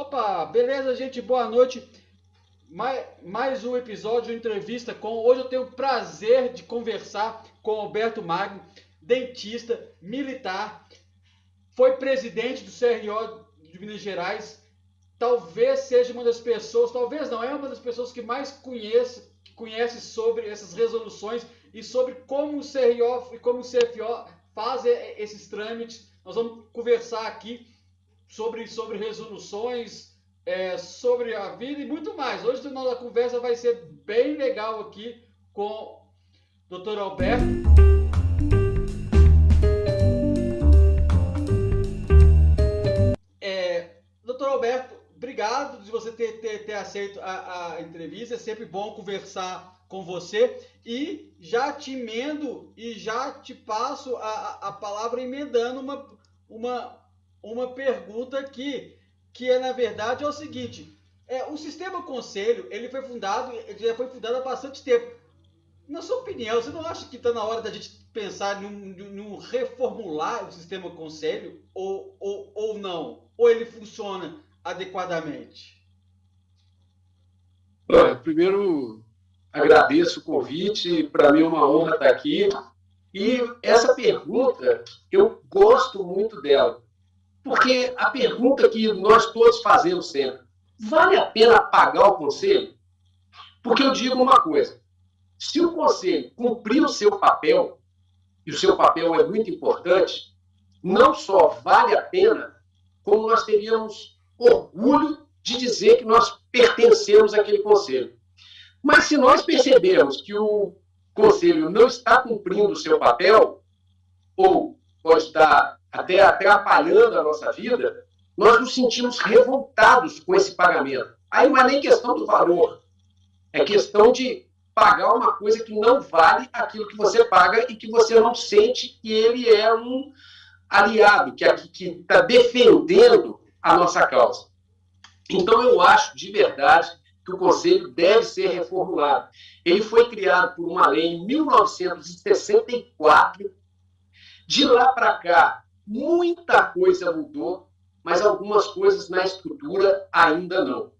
Opa, beleza, gente? Boa noite. Mais um episódio, uma entrevista com... Hoje eu tenho o prazer de conversar com Alberto Magno, dentista, militar, foi presidente do CRO de Minas Gerais, talvez seja uma das pessoas, talvez não, é uma das pessoas que mais conhece sobre essas resoluções e sobre como o CRO e como o CFO fazem esses trâmites. Nós vamos conversar aqui sobre resoluções, sobre a vida e muito mais. Hoje a nossa conversa vai ser bem legal aqui com o Dr. Alberto. Dr. Alberto, obrigado de você ter aceito a entrevista. É sempre bom conversar com você. E já te emendo e já te passo a palavra emendando uma pergunta aqui, que na verdade é o seguinte: o sistema conselho ele já foi fundado há bastante tempo. Na sua opinião, você não acha que está na hora da gente pensar num reformular o sistema conselho ou não? Ou ele funciona adequadamente? Primeiro, agradeço o convite, para mim é uma honra estar aqui. E essa pergunta, eu gosto muito dela, porque a pergunta que nós todos fazemos sempre: vale a pena pagar o conselho? Porque eu digo uma coisa: se o conselho cumprir o seu papel, e o seu papel é muito importante, não só vale a pena, como nós teríamos orgulho de dizer que nós pertencemos àquele conselho. Mas se nós percebermos que o conselho não está cumprindo o seu papel, ou pode estar até atrapalhando a nossa vida, nós nos sentimos revoltados com esse pagamento. Aí não é nem questão do valor, é questão de pagar uma coisa que não vale aquilo que você paga e que você não sente que ele é um aliado, que está defendendo a nossa causa. Então eu acho de verdade que o Conselho deve ser reformulado. Ele foi criado por uma lei em 1964. De lá para cá, muita coisa mudou, mas algumas coisas na estrutura ainda não.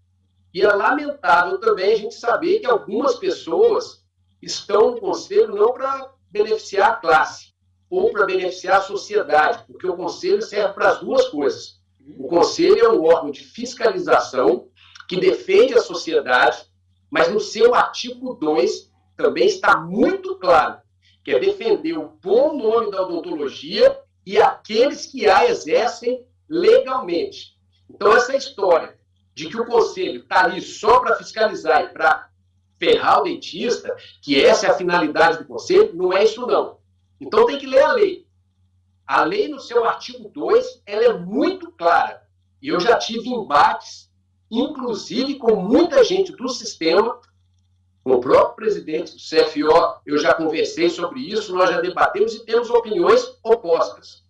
E é lamentável também a gente saber que algumas pessoas estão no Conselho não para beneficiar a classe ou para beneficiar a sociedade, porque o Conselho serve para as duas coisas. O Conselho é um órgão de fiscalização que defende a sociedade, mas no seu artigo 2 também está muito claro que é defender o bom nome da odontologia e aqueles que a exercem legalmente. Então, essa história de que o Conselho está ali só para fiscalizar e para ferrar o dentista, que essa é a finalidade do Conselho, não é isso não. Então tem que ler a lei. A lei, no seu artigo 2, ela é muito clara. E eu já tive embates, inclusive com muita gente do sistema, com o próprio presidente do CFO, eu já conversei sobre isso, nós já debatemos e temos opiniões opostas.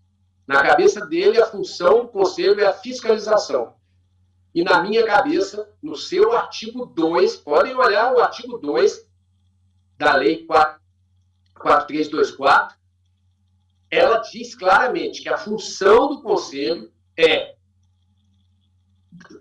Na cabeça dele, a função do Conselho é a fiscalização. E na minha cabeça, no seu artigo 2, podem olhar o artigo 2 da Lei 4324, ela diz claramente que a função do Conselho é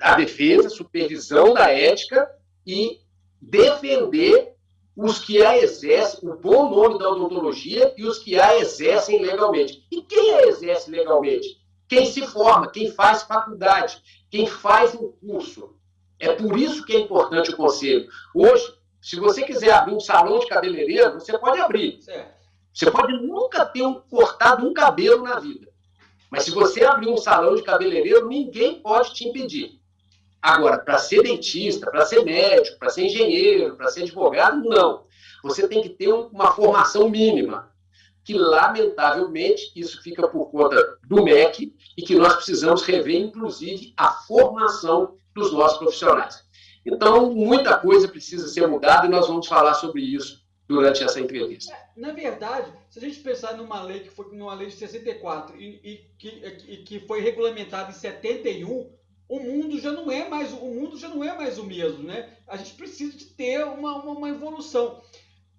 a defesa, supervisão da ética e defender os que a exercem, o bom nome da odontologia e os que a exercem legalmente. E quem a exerce legalmente? Quem se forma, quem faz faculdade, quem faz um curso. É por isso que é importante o Conselho. Hoje, se você quiser abrir um salão de cabeleireiro, você pode abrir. Você pode nunca ter cortado um cabelo na vida. Mas se você abrir um salão de cabeleireiro, ninguém pode te impedir. Agora, para ser dentista, para ser médico, para ser engenheiro, para ser advogado, não. Você tem que ter uma formação mínima, que lamentavelmente isso fica por conta do MEC e que nós precisamos rever, inclusive, a formação dos nossos profissionais. Então, muita coisa precisa ser mudada e nós vamos falar sobre isso durante essa entrevista. Na verdade, se a gente pensar numa lei que foi numa lei de 64 e que foi regulamentada em 71, o mundo já não é mais o mesmo, né? A gente precisa de ter uma evolução.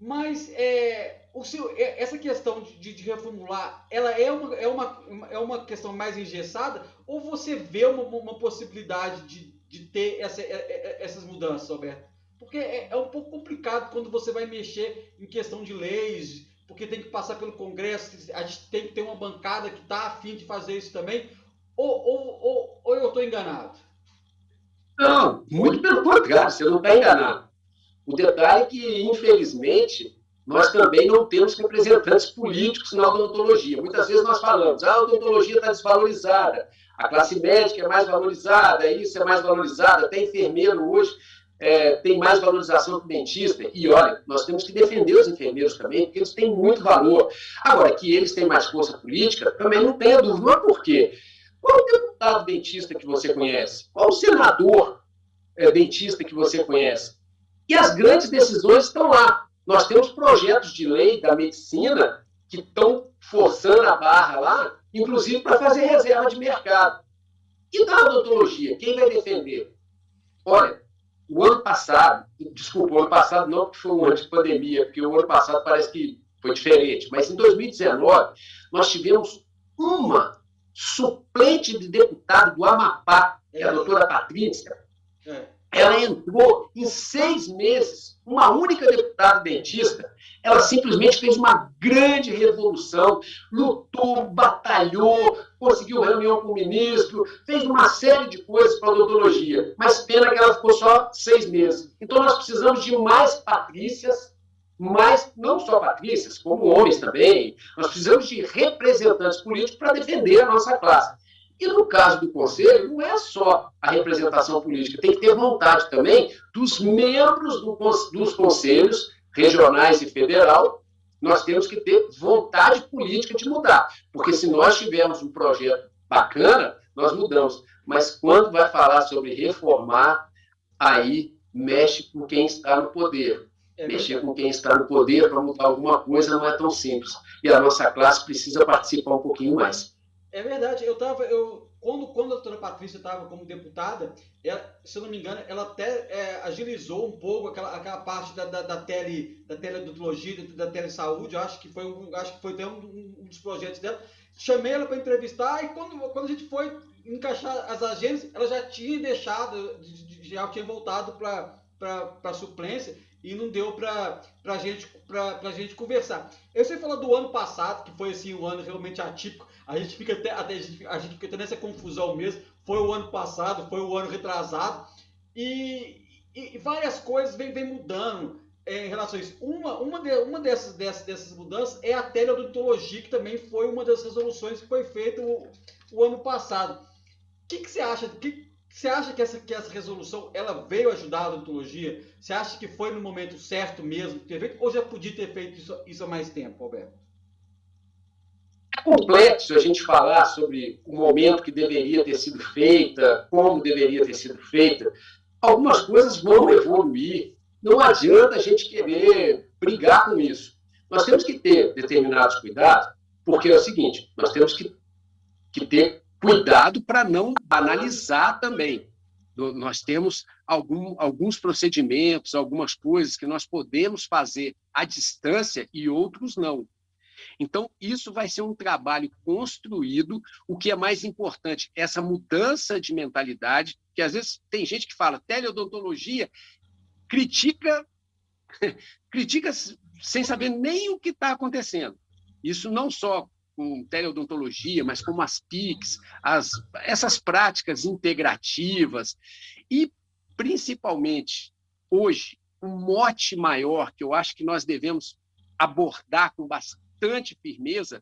Mas essa questão de reformular, ela é uma questão mais engessada, ou você vê uma possibilidade de ter essas mudanças, Roberto? Porque é um pouco complicado quando você vai mexer em questão de leis, porque tem que passar pelo Congresso, a gente tem que ter uma bancada que está afim de fazer isso também, ou eu estou enganado? Não, muito pelo contrário, você não está enganado. O detalhe é que, infelizmente, nós também não temos representantes políticos na odontologia. Muitas vezes nós falamos, a odontologia está desvalorizada, a classe médica é mais valorizada, isso é mais valorizada, até enfermeiro hoje tem mais valorização que o dentista. E olha, nós temos que defender os enfermeiros também, porque eles têm muito valor. Agora, que eles têm mais força política, também não tenha dúvida. Mas por quê? Qual o deputado dentista que você conhece? Qual o senador dentista que você conhece? E as grandes decisões estão lá. Nós temos projetos de lei da medicina que estão forçando a barra lá, inclusive para fazer reserva de mercado. E da odontologia, quem vai defender? Olha, o ano passado, desculpa, o ano passado não, porque foi um ano de pandemia, porque o ano passado parece que foi diferente, mas em 2019 nós tivemos uma suplente de deputado do Amapá, que é a doutora Patrícia. Ela entrou em 6 meses, uma única deputada dentista, ela simplesmente fez uma grande revolução, lutou, batalhou, conseguiu reunião com o ministro, fez uma série de coisas para a odontologia, mas pena que ela ficou só 6 meses. Então nós precisamos de mais patrícias, mas não só patrícias, como homens também, nós precisamos de representantes políticos para defender a nossa classe. E no caso do Conselho, não é só a representação política, tem que ter vontade também dos membros dos conselhos regionais e federal. Nós temos que ter vontade política de mudar, porque se nós tivermos um projeto bacana, nós mudamos. Mas quando vai falar sobre reformar, aí mexe com quem está no poder. Mexer com quem está no poder para mudar alguma coisa não é tão simples. E a nossa classe precisa participar um pouquinho mais. É verdade, quando a doutora Patrícia estava como deputada, se eu não me engano, ela até agilizou um pouco aquela parte da teleodontologia, da telesaúde, acho que foi até um dos projetos dela. Chamei ela para entrevistar e quando a gente foi encaixar as agendas, ela já tinha deixado, já tinha voltado para a suplência e não deu para a gente conversar. Eu sei falar do ano passado, que foi assim, um ano realmente atípico. A gente fica até nessa confusão mesmo. Foi o ano passado, foi o ano retrasado. E várias coisas vem mudando em relação a isso. Uma dessas mudanças é a teleodontologia, que também foi uma das resoluções que foi feita o ano passado. O que você acha? Você acha que essa resolução ela veio ajudar a odontologia? Você acha que foi no momento certo mesmo ter feito? Ou já podia ter feito isso há mais tempo, Alberto? É complexo a gente falar sobre o momento que deveria ter sido feita, como deveria ter sido feita. Algumas coisas vão evoluir. Não adianta a gente querer brigar com isso. Nós temos que ter determinados cuidados, porque é o seguinte, nós temos que ter cuidado para não banalizar também. Nós temos alguns procedimentos, algumas coisas que nós podemos fazer à distância e outros não. Então, isso vai ser um trabalho construído. O que é mais importante, essa mudança de mentalidade, que às vezes tem gente que fala teleodontologia, critica sem saber nem o que está acontecendo. Isso não só com teleodontologia, mas como as PICs, essas práticas integrativas e, principalmente, hoje, um mote maior que eu acho que nós devemos abordar com bastante firmeza,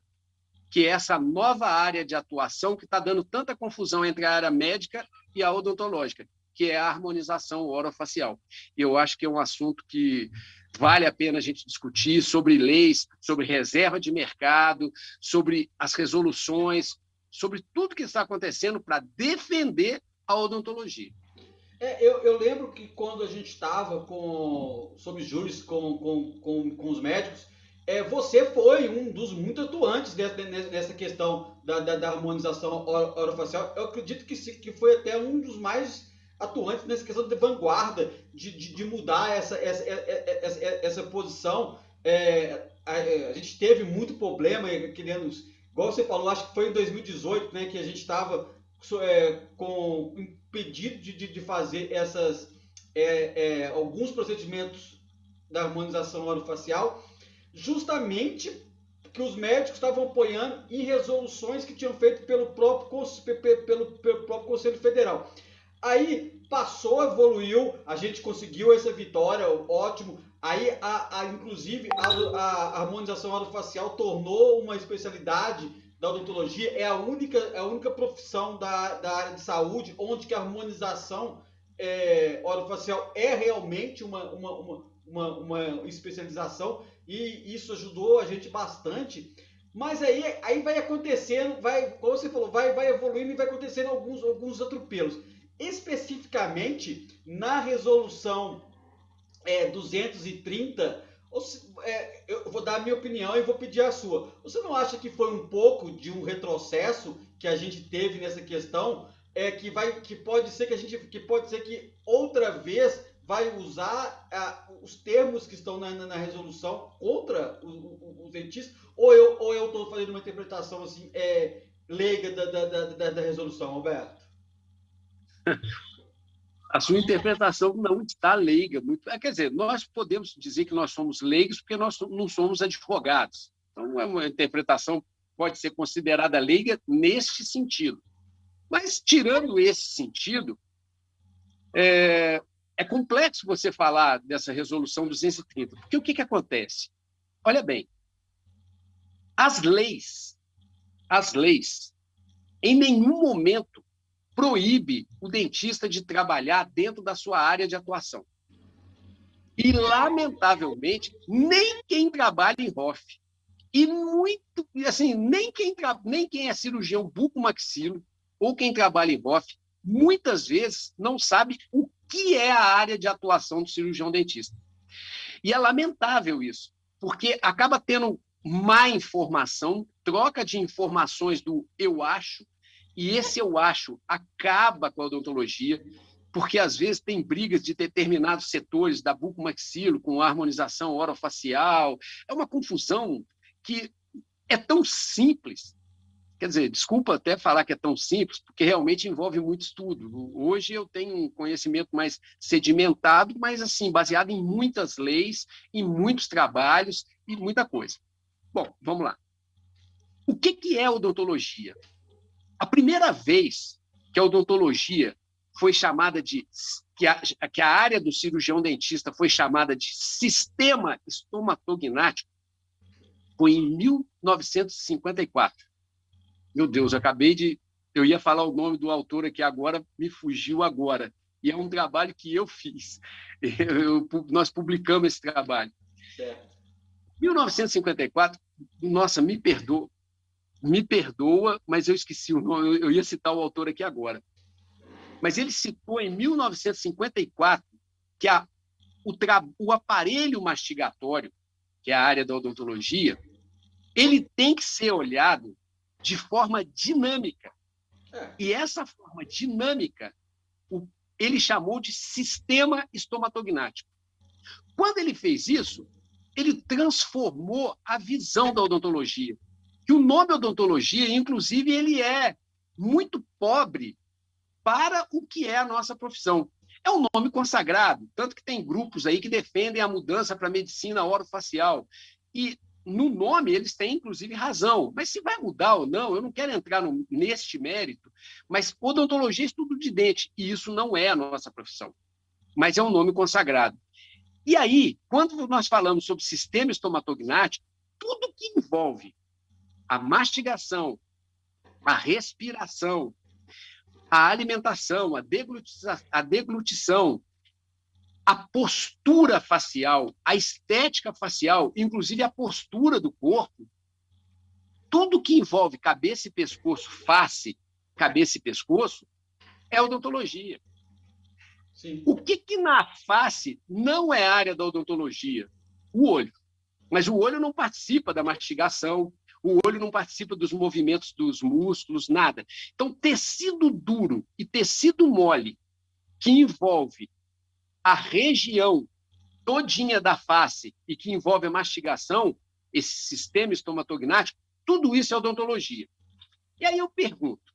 que é essa nova área de atuação que está dando tanta confusão entre a área médica e a odontológica, que é a harmonização orofacial. Eu acho que é um assunto que vale a pena a gente discutir sobre leis, sobre reserva de mercado, sobre as resoluções, sobre tudo que está acontecendo para defender a odontologia. Eu lembro que quando a gente estava sob júris com os médicos, você foi um dos muito atuantes nessa questão da harmonização orofacial. Eu acredito que foi até um dos mais atuantes nessa questão de vanguarda, de mudar essa posição. A gente teve muito problema, igual você falou, acho que foi em 2018, né, que a gente estava impedido de fazer alguns procedimentos da harmonização orofacial, justamente que os médicos estavam apoiando em resoluções que tinham feito pelo próprio Conselho Federal. Aí passou, evoluiu, a gente conseguiu essa vitória, ótimo. Aí, inclusive, a harmonização orofacial tornou uma especialidade da odontologia, é a única profissão da área de saúde onde que a harmonização orofacial é realmente uma especialização, e isso ajudou a gente bastante. Mas aí vai acontecendo, como você falou, vai evoluindo e vai acontecendo alguns atropelos. Especificamente na resolução 230, eu vou dar a minha opinião e vou pedir a sua. Você não acha que foi um pouco de um retrocesso que a gente teve nessa questão, que pode ser que outra vez vai usar os termos que estão na resolução contra os dentistas, ou eu estou fazendo uma interpretação assim, leiga da resolução, Roberto? A sua interpretação não está leiga. Quer dizer, nós podemos dizer que nós somos leigos porque nós não somos advogados. Então, uma interpretação pode ser considerada leiga neste sentido. Mas, tirando esse sentido, é complexo você falar dessa resolução 230. Porque o que acontece? Olha bem, as leis, em nenhum momento proíbe o dentista de trabalhar dentro da sua área de atuação. E, lamentavelmente, nem quem trabalha em ROF, nem quem é cirurgião bucomaxilo ou quem trabalha em ROF, muitas vezes não sabe o que é a área de atuação do cirurgião dentista. E é lamentável isso, porque acaba tendo má informação, troca de informações do eu acho, e esse eu acho acaba com a odontologia, porque às vezes tem brigas de determinados setores da bucomaxilo com a harmonização orofacial. É uma confusão que é tão simples. Quer dizer, desculpa até falar que é tão simples, porque realmente envolve muito estudo. Hoje eu tenho um conhecimento mais sedimentado, mas assim, baseado em muitas leis, em muitos trabalhos e muita coisa. Bom, vamos lá. O que é odontologia? A primeira vez que a odontologia foi chamada que a área do cirurgião dentista foi chamada de sistema estomatognático foi em 1954. Meu Deus, eu ia falar o nome do autor aqui agora, me fugiu agora. E é um trabalho que eu fiz. Nós publicamos esse trabalho. Certo. 1954, nossa, me perdoa, mas eu esqueci o nome, eu ia citar o autor aqui agora. Mas ele citou em 1954 que o aparelho mastigatório, que é a área da odontologia, ele tem que ser olhado de forma dinâmica. E essa forma dinâmica, ele chamou de sistema estomatognático. Quando ele fez isso, ele transformou a visão da odontologia. Que o nome odontologia, inclusive, ele é muito pobre para o que é a nossa profissão. É um nome consagrado, tanto que tem grupos aí que defendem a mudança para a medicina orofacial. E no nome eles têm, inclusive, razão. Mas se vai mudar ou não, eu não quero entrar neste mérito, mas odontologia é estudo de dente, e isso não é a nossa profissão. Mas é um nome consagrado. E aí, quando nós falamos sobre sistema estomatognático, tudo que envolve a mastigação, a respiração, a alimentação, a deglutição, a postura facial, a estética facial, inclusive a postura do corpo, tudo que envolve cabeça e pescoço, face, cabeça e pescoço, é odontologia. Sim. O que na face não é área da odontologia? O olho. Mas o olho não participa da mastigação, o olho não participa dos movimentos dos músculos, nada. Então, tecido duro e tecido mole, que envolve a região todinha da face e que envolve a mastigação, esse sistema estomatognático, tudo isso é odontologia. E aí eu pergunto,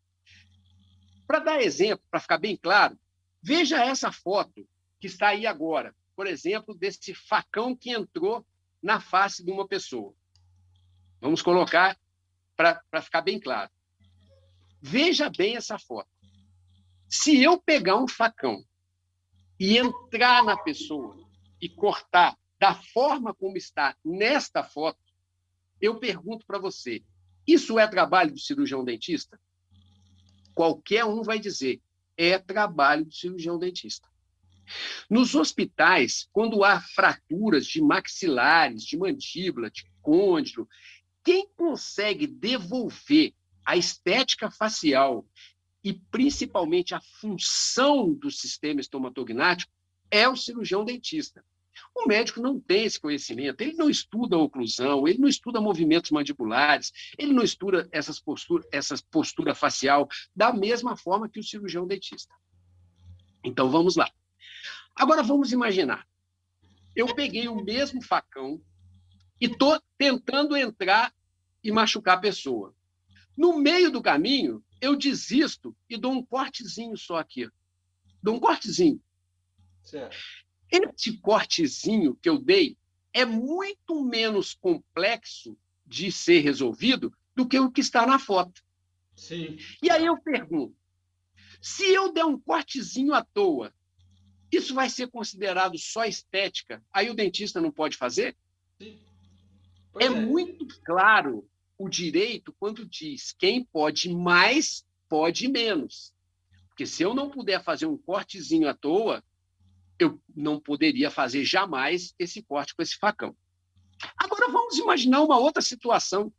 Para dar exemplo, para ficar bem claro, veja essa foto que está aí agora, por exemplo, desse facão que entrou na face de uma pessoa. Vamos colocar para ficar bem claro. Veja bem essa foto. Se eu pegar um facão e entrar na pessoa e cortar da forma como está nesta foto, eu pergunto para você, isso é trabalho do cirurgião dentista? Qualquer um vai dizer, é trabalho do cirurgião dentista. Nos hospitais, quando há fraturas de maxilares, de mandíbula, de côndilo, quem consegue devolver a estética facial e, principalmente, a função do sistema estomatognático é o cirurgião dentista. O médico não tem esse conhecimento, ele não estuda a oclusão, ele não estuda movimentos mandibulares, ele não estuda essa postura facial da mesma forma que o cirurgião dentista. Então, vamos lá. Agora, vamos imaginar. Eu peguei o mesmo facão e estou tentando entrar e machucar a pessoa. No meio do caminho, eu desisto e dou um cortezinho só aqui. Dou um cortezinho. Certo. Esse cortezinho que eu dei é muito menos complexo de ser resolvido do que o que está na foto. Sim. E aí eu pergunto, se eu der um cortezinho à toa, isso vai ser considerado só estética? Aí o dentista não pode fazer? Sim. É muito claro o direito quando diz quem pode mais, pode menos. Porque se eu não puder fazer um cortezinho à toa, eu não poderia fazer jamais esse corte com esse facão. Agora vamos imaginar uma outra situação.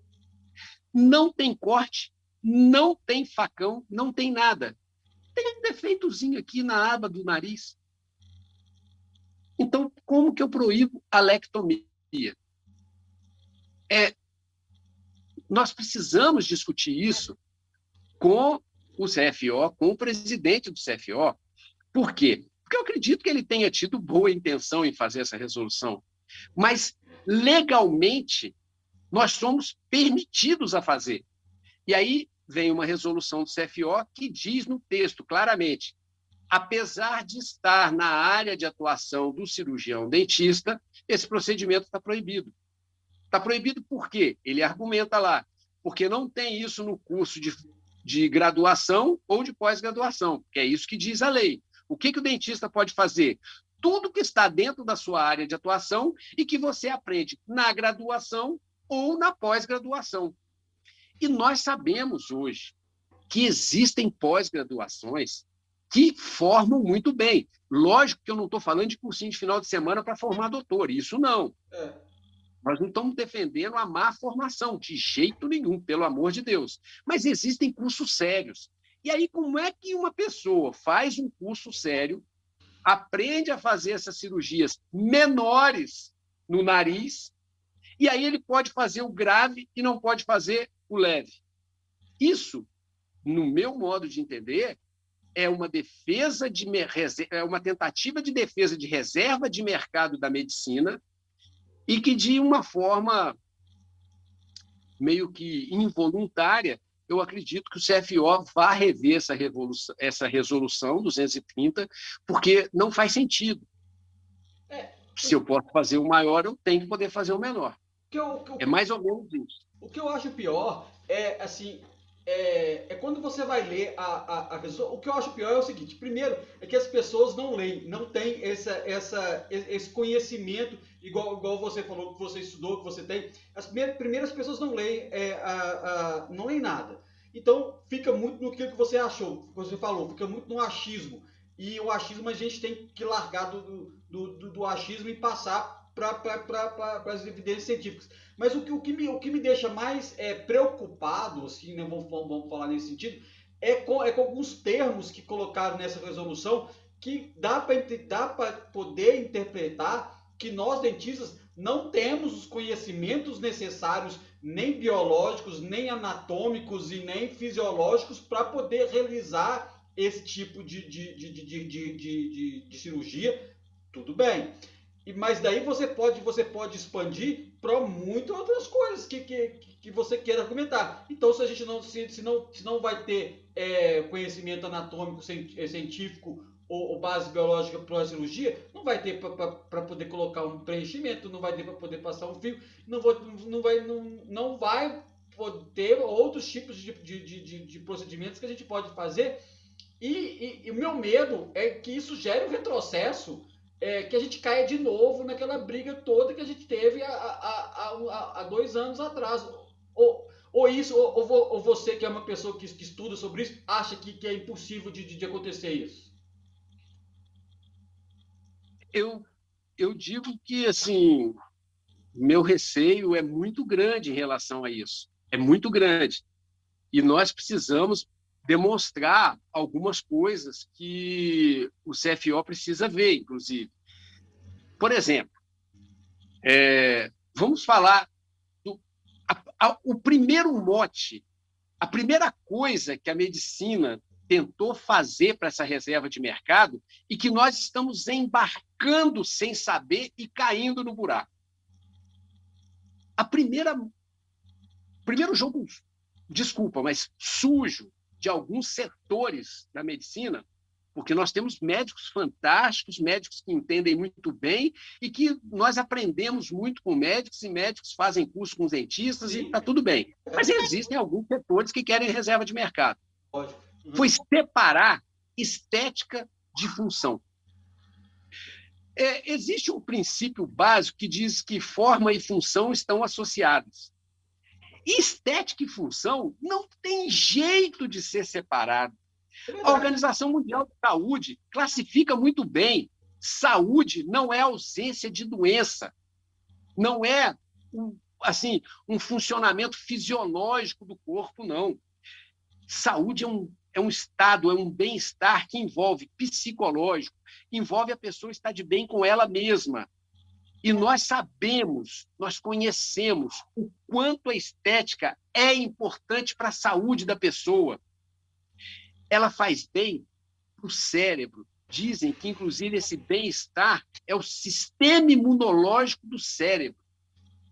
Não tem corte, não tem facão, não tem nada. Tem um defeitozinho aqui na aba do nariz. Então, como que eu proíbo a lectomia? Nós precisamos discutir isso com o CFO, com o presidente do CFO. Por quê? Porque eu acredito que ele tenha tido boa intenção em fazer essa resolução. Mas, legalmente, nós somos permitidos a fazer. E aí vem uma resolução do CFO que diz no texto claramente, apesar de estar na área de atuação do cirurgião dentista, esse procedimento está proibido. Está proibido por quê? Ele argumenta lá, porque não tem isso no curso de graduação ou de pós-graduação, que é isso que diz a lei. O que o dentista pode fazer? Tudo que está dentro da sua área de atuação e que você aprende na graduação ou na pós-graduação. E nós sabemos hoje que existem pós-graduações que formam muito bem. Lógico que eu não estou falando de cursinho de final de semana para formar doutor, isso não. Nós não estamos defendendo a má formação, de jeito nenhum, pelo amor de Deus. Mas existem cursos sérios. E aí, como é que uma pessoa faz um curso sério, aprende a fazer essas cirurgias menores no nariz, e aí ele pode fazer o grave e não pode fazer o leve? Isso, no meu modo de entender, é uma tentativa de defesa de reserva de mercado da medicina e que, de uma forma meio que involuntária, eu acredito que o CFO vai rever essa resolução 230, porque não faz sentido. Se eu posso fazer o maior, eu tenho que poder fazer o menor. É mais ou menos isso. O que eu acho pior é, assim, quando você vai ler a resolução. O que eu acho pior é o seguinte: primeiro, é que as pessoas não leem, não têm esse conhecimento, igual você falou, que você estudou, que você tem. As primeiras pessoas não leem, não leem nada. Então, fica muito no que você achou, que você falou, fica muito no achismo. E o achismo a gente tem que largar do achismo e passar para as evidências científicas. Mas o que me deixa mais preocupado, assim, né, vamos falar nesse sentido, é com alguns termos que colocaram nessa resolução que dá para poder interpretar que nós, dentistas, não temos os conhecimentos necessários, nem biológicos, nem anatômicos e nem fisiológicos, para poder realizar esse tipo de cirurgia. Tudo bem. Mas daí você pode expandir para muitas outras coisas que você queira argumentar. Então, se a gente não vai ter conhecimento anatômico, científico ou base biológica para a cirurgia, não vai ter para poder colocar um preenchimento, não vai ter para poder passar um fio, não vai ter outros tipos de procedimentos que a gente pode fazer. E o meu medo é que isso gere um retrocesso, que a gente caia de novo naquela briga toda que a gente teve há 2 anos atrás. Ou você, que é uma pessoa que estuda sobre isso, acha que é impossível de acontecer isso? Eu digo que, assim, meu receio é muito grande em relação a isso. É muito grande. E nós precisamos demonstrar algumas coisas que o CFO precisa ver, inclusive. Por exemplo, vamos falar o primeiro mote, a primeira coisa que a medicina tentou fazer para essa reserva de mercado e que nós estamos embarcando sem saber e caindo no buraco. Primeiro jogo, desculpa, mas sujo de alguns setores da medicina, porque nós temos médicos fantásticos, médicos que entendem muito bem e que nós aprendemos muito com médicos e médicos fazem curso com os dentistas. Sim. E está tudo bem. Mas existem alguns setores que querem reserva de mercado. Foi separar estética de função. Existe um princípio básico que diz que forma e função estão associadas. Estética e função não tem jeito de ser separado. A Organização Mundial de Saúde classifica muito bem. Saúde não é ausência de doença. Não é um funcionamento fisiológico do corpo, não. Saúde é um estado, é um bem-estar que envolve psicológico, envolve a pessoa estar de bem com ela mesma. E nós sabemos, nós conhecemos o quanto a estética é importante para a saúde da pessoa. Ela faz bem para o cérebro. Dizem que, inclusive, esse bem-estar é o sistema imunológico do cérebro,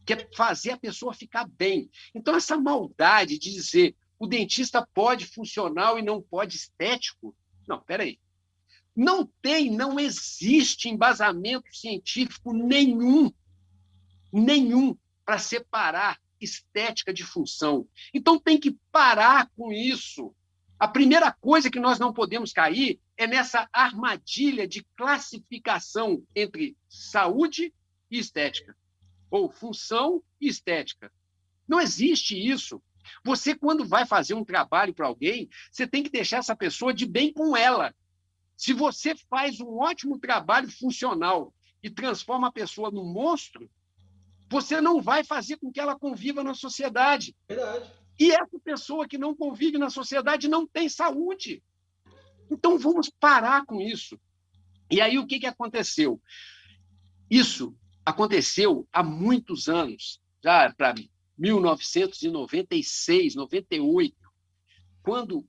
que é fazer a pessoa ficar bem. Então, essa maldade de dizer o dentista pode funcional e não pode estético, não, peraí. Não existe embasamento científico nenhum para separar estética de função. Então, tem que parar com isso. A primeira coisa que nós não podemos cair é nessa armadilha de classificação entre saúde e estética, ou função e estética. Não existe isso. Você, quando vai fazer um trabalho para alguém, você tem que deixar essa pessoa de bem com ela. Se você faz um ótimo trabalho funcional e transforma a pessoa num monstro, você não vai fazer com que ela conviva na sociedade. Verdade. E essa pessoa que não convive na sociedade não tem saúde. Então, vamos parar com isso. E aí, o que aconteceu? Isso aconteceu há muitos anos, já para 1996, 98, quando,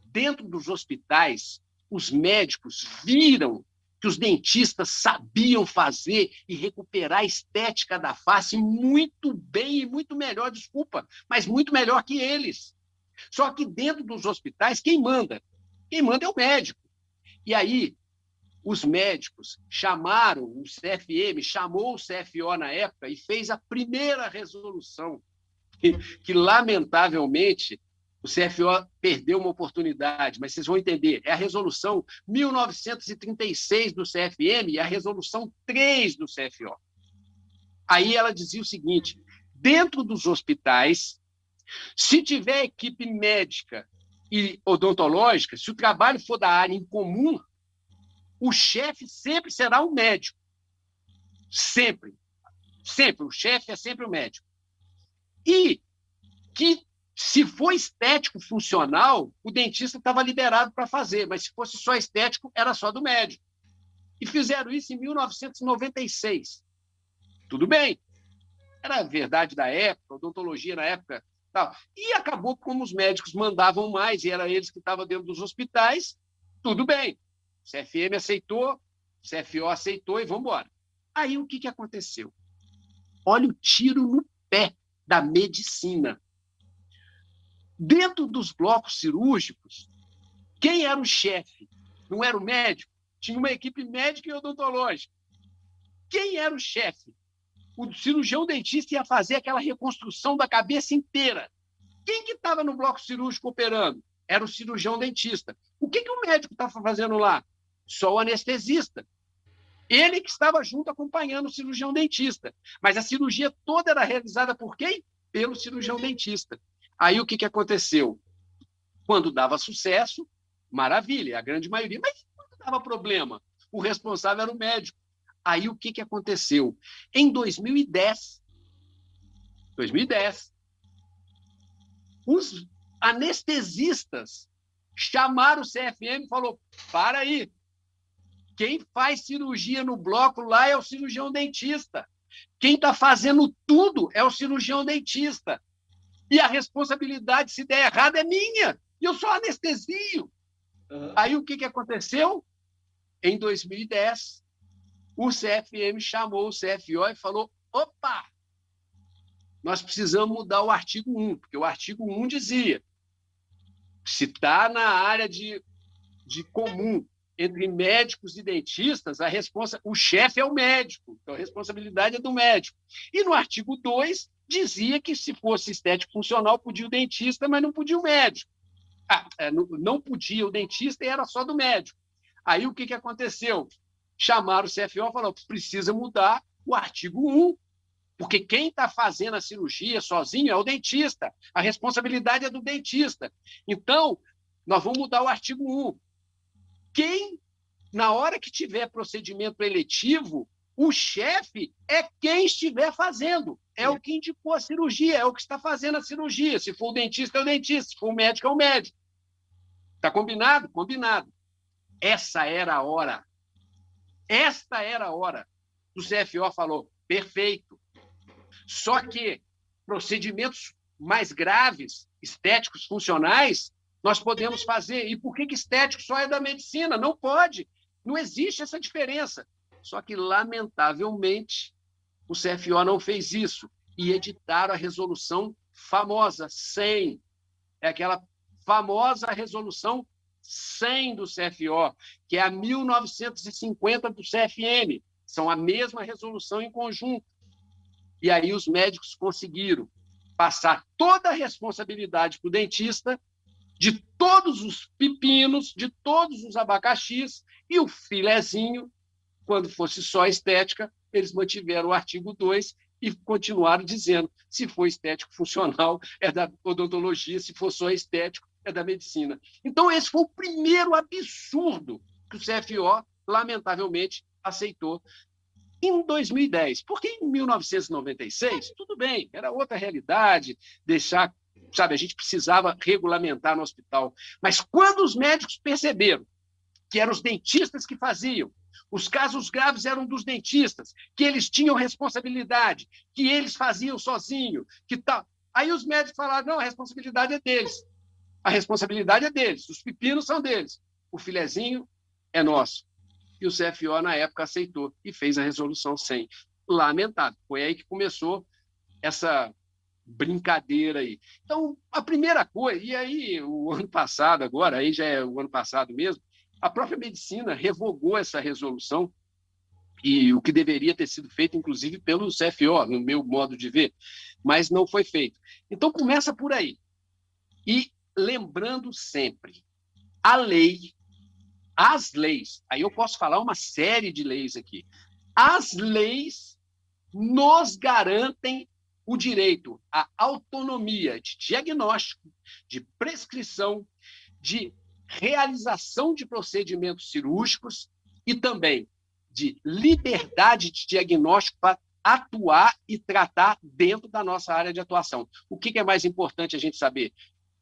dentro dos hospitais, os médicos viram que os dentistas sabiam fazer e recuperar a estética da face muito bem e muito melhor, desculpa, mas muito melhor que eles. Só que dentro dos hospitais, quem manda? Quem manda é o médico. E aí, os médicos chamaram, o CFM chamou o CFO na época e fez a primeira resolução, que lamentavelmente, o CFO perdeu uma oportunidade, mas vocês vão entender, é a resolução 1936 do CFM e a resolução 3 do CFO. Aí ela dizia o seguinte: dentro dos hospitais, se tiver equipe médica e odontológica, se o trabalho for da área em comum, o chefe sempre será o médico. Sempre. Sempre. O chefe é sempre o médico. E que, se for estético funcional, o dentista estava liberado para fazer, mas se fosse só estético, era só do médico. E fizeram isso em 1996. Tudo bem. Era a verdade da época, odontologia na época. Tal. E acabou como os médicos mandavam mais, e era eles que estavam dentro dos hospitais, tudo bem. O CFM aceitou, o CFO aceitou e vamos embora. Aí, o que aconteceu? Olha o tiro no pé da medicina. Dentro dos blocos cirúrgicos, quem era o chefe? Não era o médico? Tinha uma equipe médica e odontológica. Quem era o chefe? O cirurgião dentista ia fazer aquela reconstrução da cabeça inteira. Quem que estava no bloco cirúrgico operando? Era o cirurgião dentista. O que o médico estava fazendo lá? Só o anestesista. Ele que estava junto acompanhando o cirurgião dentista. Mas a cirurgia toda era realizada por quem? Pelo cirurgião dentista. Aí o que aconteceu? Quando dava sucesso, maravilha, a grande maioria. Mas quando dava problema, o responsável era o médico. Aí o que aconteceu? Em 2010, os anestesistas chamaram o CFM e falaram: para aí, quem faz cirurgia no bloco lá é o cirurgião dentista. Quem está fazendo tudo é o cirurgião dentista. E a responsabilidade, se der errado, é minha. E eu sou anestesio. Aí o que aconteceu? Em 2010, o CFM chamou o CFO e falou: opa, nós precisamos mudar o artigo 1, porque o artigo 1 dizia: se está na área de comum entre médicos e dentistas, o chefe é o médico, então a responsabilidade é do médico. E no artigo 2 dizia que, se fosse estético funcional, podia o dentista, mas não podia o médico. Não podia o dentista e era só do médico. Aí o que aconteceu? Chamaram o CFO e falaram: precisa mudar o artigo 1, porque quem está fazendo a cirurgia sozinho é o dentista. A responsabilidade é do dentista. Então, nós vamos mudar o artigo 1. Na hora que tiver procedimento eletivo, o chefe é quem estiver fazendo. É o que indicou a cirurgia, é o que está fazendo a cirurgia. Se for o dentista, é o dentista. Se for o médico, é o médico. Está combinado? Combinado. Essa era a hora. Esta era a hora. O CFO falou: perfeito. Só que procedimentos mais graves, estéticos funcionais, nós podemos fazer. E por que estético só é da medicina? Não pode. Não existe essa diferença. Só que, lamentavelmente, o CFO não fez isso. E editaram a resolução famosa 100. É aquela famosa resolução 100 do CFO, que é a 1950 do CFM. São a mesma resolução em conjunto. E aí os médicos conseguiram passar toda a responsabilidade para o dentista de todos os pepinos, de todos os abacaxis, e o filezinho, quando fosse só estética, eles mantiveram o artigo 2 e continuaram dizendo: se for estético funcional, é da odontologia, se for só estético, é da medicina. Então, esse foi o primeiro absurdo que o CFO, lamentavelmente, aceitou em 2010. Porque em 1996, tudo bem, era outra realidade, a gente precisava regulamentar no hospital. Mas quando os médicos perceberam que eram os dentistas que faziam, os casos graves eram dos dentistas, que eles tinham responsabilidade, que eles faziam sozinho, que tal. Aí os médicos falaram: não, a responsabilidade é deles. A responsabilidade é deles, os pepinos são deles, o filezinho é nosso. E o CFO, na época, aceitou e fez a resolução 100. Lamentável. Foi aí que começou essa brincadeira aí. Então, a primeira coisa, e aí o ano passado, agora, aí já é o ano passado mesmo, a própria medicina revogou essa resolução, e o que deveria ter sido feito, inclusive, pelo CFO, no meu modo de ver, mas não foi feito. Então, começa por aí. E lembrando sempre, as leis, aí eu posso falar uma série de leis aqui, as leis nos garantem o direito à autonomia de diagnóstico, de prescrição, de realização de procedimentos cirúrgicos e também de liberdade de diagnóstico para atuar e tratar dentro da nossa área de atuação. O que é mais importante a gente saber?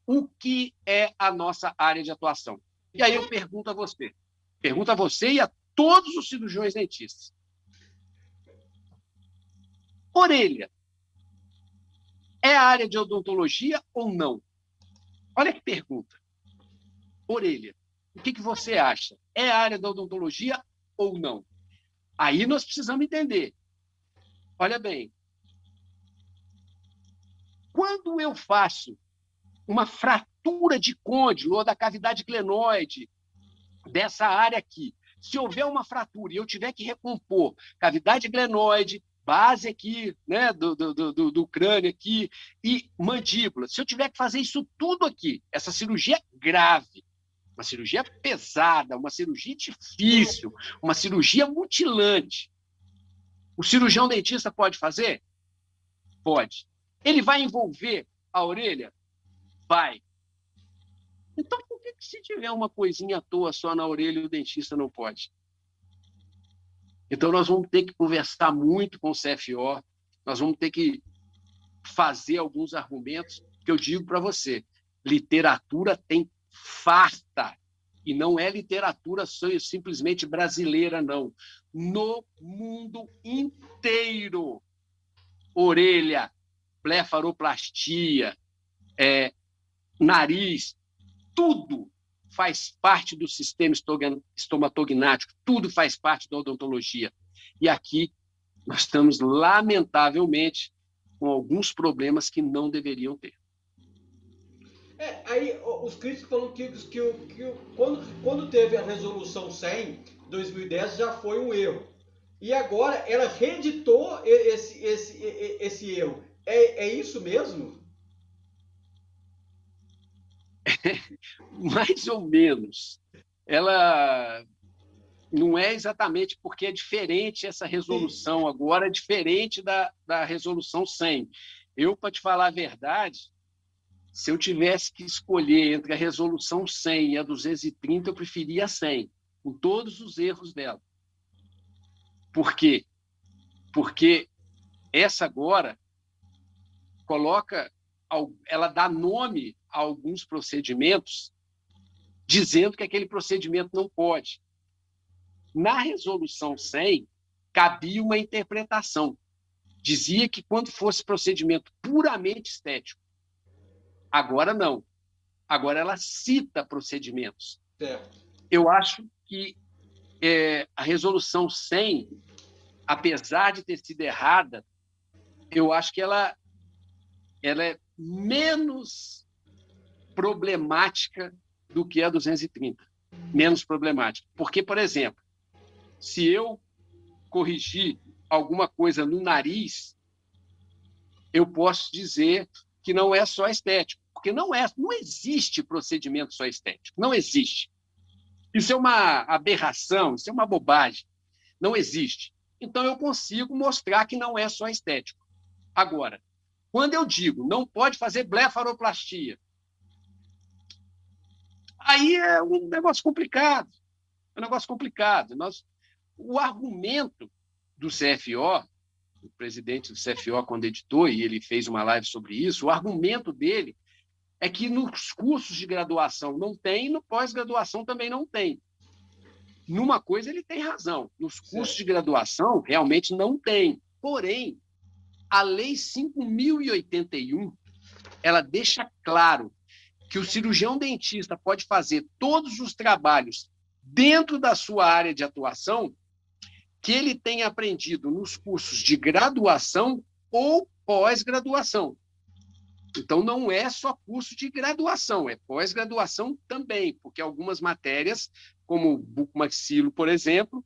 O que é a nossa área de atuação? E aí eu pergunto a você e a todos os cirurgiões dentistas. Orelha é a área de odontologia ou não? Olha que pergunta. Orelha, o que você acha? É a área da odontologia ou não? Aí nós precisamos entender. Olha bem, quando eu faço uma fratura de côndilo ou da cavidade glenoide, dessa área aqui, se houver uma fratura e eu tiver que recompor cavidade glenoide, base aqui, né, do crânio aqui, e mandíbula, se eu tiver que fazer isso tudo aqui, essa cirurgia é grave, uma cirurgia pesada, uma cirurgia difícil, uma cirurgia mutilante, o cirurgião dentista pode fazer? Pode. Ele vai envolver a orelha? Vai. Então, por que se tiver uma coisinha à toa só na orelha, o dentista não pode? Então, nós vamos ter que conversar muito com o CFO, nós vamos ter que fazer alguns argumentos que eu digo para você. Literatura tem farta, e não é literatura simplesmente brasileira, não. No mundo inteiro. Orelha, blefaroplastia, nariz, tudo faz parte do sistema estomatognático, tudo faz parte da odontologia. E aqui nós estamos, lamentavelmente, com alguns problemas que não deveriam ter. Aí os críticos falam que quando teve a resolução 100, 2010, já foi um erro. E agora ela reeditou esse erro. É isso mesmo? Mais ou menos. Ela não é exatamente porque é diferente essa resolução agora, é diferente da resolução 100. Eu, para te falar a verdade, se eu tivesse que escolher entre a resolução 100 e a 230, eu preferia a 100, com todos os erros dela. Por quê? Porque essa agora ela dá nome a alguns procedimentos, dizendo que aquele procedimento não pode. Na resolução 100, cabia uma interpretação. Dizia que quando fosse procedimento puramente estético. Agora não. Agora ela cita procedimentos. Certo. Eu acho que a resolução 100, apesar de ter sido errada, eu acho que ela é menos problemática do que a 230. Menos problemática. Porque, por exemplo, se eu corrigir alguma coisa no nariz, eu posso dizer que não é só estético. Porque não existe procedimento só estético. Não existe. Isso é uma aberração, isso é uma bobagem. Não existe. Então, eu consigo mostrar que não é só estético. Agora, quando eu digo não pode fazer blefaroplastia, aí é um negócio complicado. É um negócio complicado. O argumento do CFO, o presidente do CFO, quando editou, e ele fez uma live sobre isso, o argumento dele é que nos cursos de graduação não tem, e no pós-graduação também não tem. Numa coisa ele tem razão. Nos cursos de graduação realmente não tem. Porém, a Lei 5.081, ela deixa claro que o cirurgião dentista pode fazer todos os trabalhos dentro da sua área de atuação que ele tenha aprendido nos cursos de graduação ou pós-graduação. Então, não é só curso de graduação, é pós-graduação também, porque algumas matérias, como bucomaxilo, por exemplo,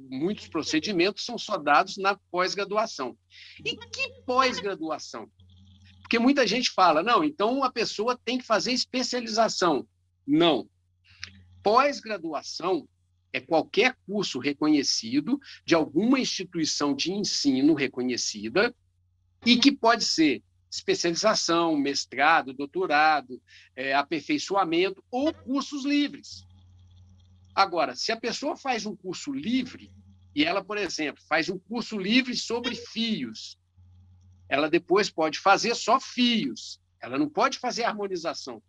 muitos procedimentos são só dados na pós-graduação. E que pós-graduação? Porque muita gente fala, não, então a pessoa tem que fazer especialização. Não. Pós-graduação é qualquer curso reconhecido de alguma instituição de ensino reconhecida e que pode ser especialização, mestrado, doutorado, aperfeiçoamento ou cursos livres. Agora, se a pessoa faz um curso livre, e ela, por exemplo, faz um curso livre sobre fios, ela depois pode fazer só fios, ela não pode fazer harmonização,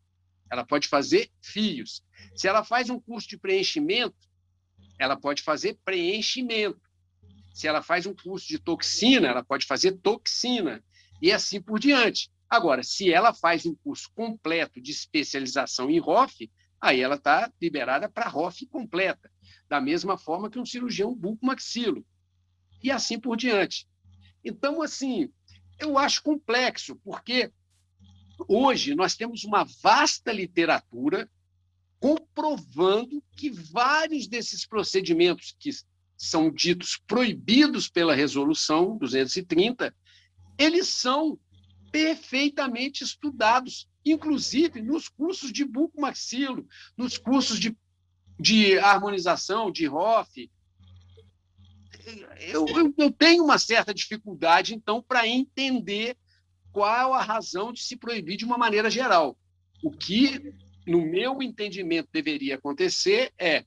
ela pode fazer fios. Se ela faz um curso de preenchimento, ela pode fazer preenchimento. Se ela faz um curso de toxina, ela pode fazer toxina, e assim por diante. Agora, se ela faz um curso completo de especialização em ROF, aí ela está liberada para ROF completa. da mesma forma que um cirurgião bucomaxilo, e assim por diante. Então, assim, eu acho complexo, porque hoje nós temos uma vasta literatura comprovando que vários desses procedimentos que são ditos proibidos pela Resolução 230, eles são perfeitamente estudados, inclusive nos cursos de bucomaxilo, nos cursos de harmonização, de Hoff. Eu tenho uma certa dificuldade, então, para entender qual a razão de se proibir de uma maneira geral. O que, no meu entendimento, deveria acontecer é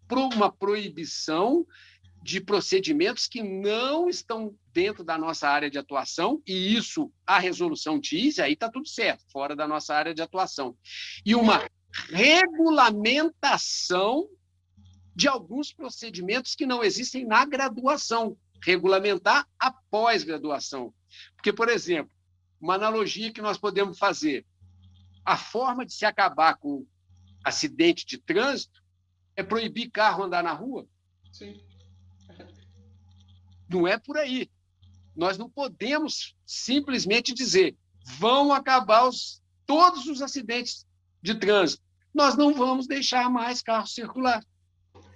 uma proibição de procedimentos que não estão dentro da nossa área de atuação, e isso a resolução diz, aí está tudo certo, fora da nossa área de atuação. E uma regulamentação de alguns procedimentos que não existem na graduação, regulamentar a pós-graduação. Porque, por exemplo, uma analogia que nós podemos fazer, a forma de se acabar com acidente de trânsito é proibir carro andar na rua? Sim. Não é por aí. Nós não podemos simplesmente dizer vão acabar todos os acidentes de trânsito. Nós não vamos deixar mais carro circular.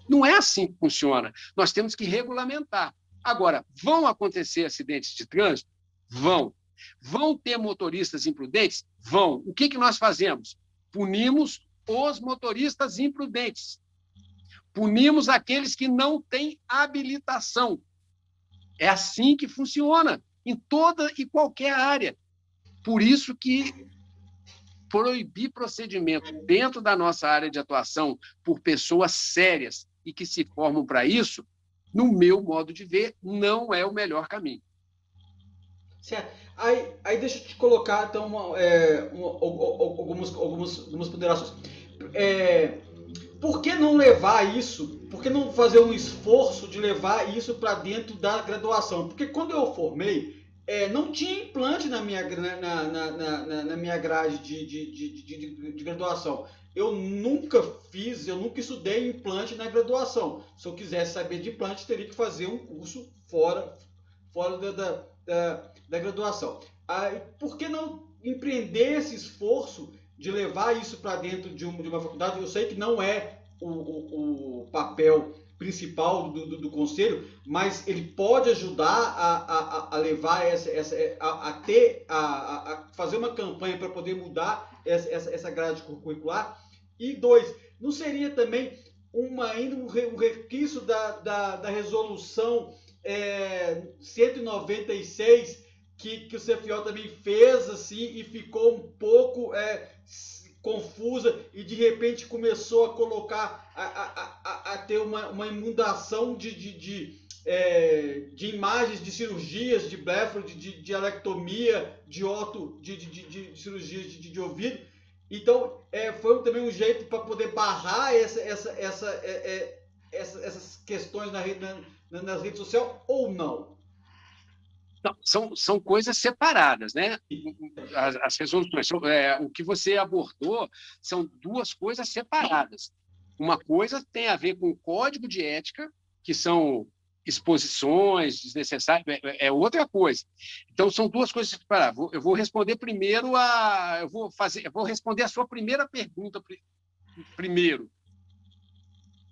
Não é assim que funciona. Nós temos que regulamentar. Agora, vão acontecer acidentes de trânsito? Vão. Vão ter motoristas imprudentes? Vão. O que nós fazemos? Punimos os motoristas imprudentes. Punimos aqueles que não têm habilitação. É assim que funciona em toda e qualquer área. Por isso que proibir procedimento dentro da nossa área de atuação por pessoas sérias e que se formam para isso, no meu modo de ver, não é o melhor caminho. Certo. Aí deixa eu te colocar, então, algumas ponderações. Por que não levar isso? Por que não fazer um esforço de levar isso para dentro da graduação? Porque quando eu formei, não tinha implante na minha grade de graduação. Eu nunca estudei implante na graduação. Se eu quisesse saber de implante, teria que fazer um curso fora da graduação. Por que não empreender esse esforço de levar isso para dentro de uma faculdade? Eu sei que não é o papel principal do conselho, mas ele pode ajudar a levar a fazer uma campanha para poder mudar essa grade curricular. E dois, não seria também ainda um requisito da resolução 196 que o CFO também fez assim e ficou um pouco confusa e de repente começou a colocar a ter uma inundação de imagens de cirurgias de blefaro, de alectomia, de cirurgias de ouvido. Então foi também um jeito para poder barrar essas questões nas redes sociais ou não? São coisas separadas, né? As resoluções, o que você abordou são duas coisas separadas. Uma coisa tem a ver com o código de ética, que são exposições desnecessárias, é outra coisa. Então, são duas coisas separadas. Eu vou responder primeiro eu vou responder a sua primeira pergunta primeiro.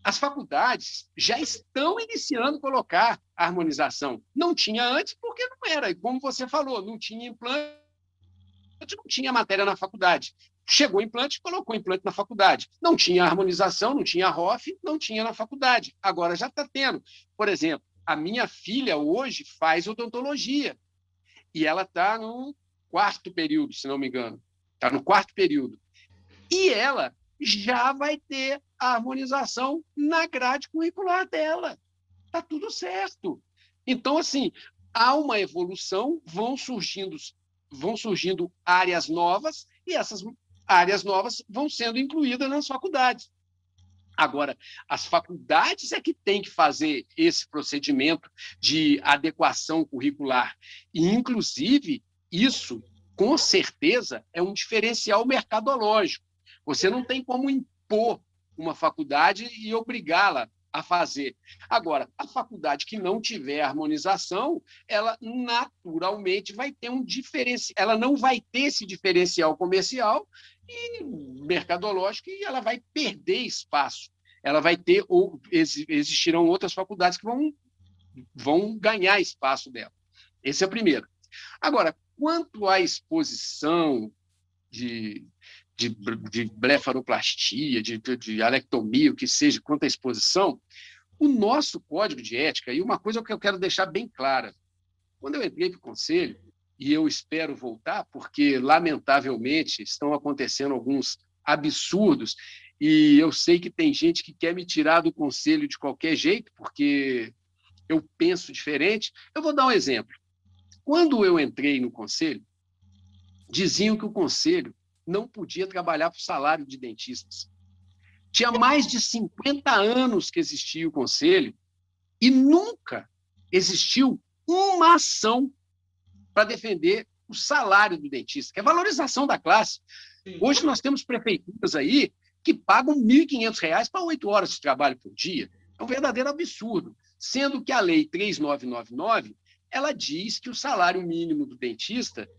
As faculdades já estão iniciando a colocar a harmonização. Não tinha antes porque não era. E como você falou, não tinha implante, não tinha matéria na faculdade. Chegou o implante, colocou o implante na faculdade. Não tinha harmonização, não tinha Hoff, não tinha na faculdade. Agora já está tendo. Por exemplo, a minha filha hoje faz odontologia e ela está no 4º período, se não me engano. Está no 4º período. E ela já vai ter a harmonização na grade curricular dela. Está tudo certo. Então, assim, há uma evolução, vão surgindo áreas novas e essas áreas novas vão sendo incluídas nas faculdades. Agora, as faculdades é que têm que fazer esse procedimento de adequação curricular. E, inclusive, isso, com certeza, é um diferencial mercadológico. Você não tem como impor uma faculdade e obrigá-la a fazer. Agora, a faculdade que não tiver harmonização, ela naturalmente vai ter um diferencial, ela não vai ter esse diferencial comercial e mercadológico e ela vai perder espaço. Ela vai ter, ou existirão outras faculdades que vão ganhar espaço dela. Esse é o primeiro. Agora, quanto à exposição de blefaroplastia, de alectomia, o que seja, quanto à exposição, o nosso código de ética, e uma coisa que eu quero deixar bem clara, quando eu entrei para o Conselho, e eu espero voltar, porque, lamentavelmente, estão acontecendo alguns absurdos, e eu sei que tem gente que quer me tirar do Conselho de qualquer jeito, porque eu penso diferente. Eu vou dar um exemplo. Quando eu entrei no Conselho, diziam que o Conselho não podia trabalhar por salário de dentistas. Tinha mais de 50 anos que existia o Conselho e nunca existiu uma ação para defender o salário do dentista, que é a valorização da classe. Hoje nós temos prefeituras aí que pagam R$ 1.500 para 8 horas de trabalho por dia. É um verdadeiro absurdo, sendo que a Lei 3.999, ela diz que o salário mínimo do dentista,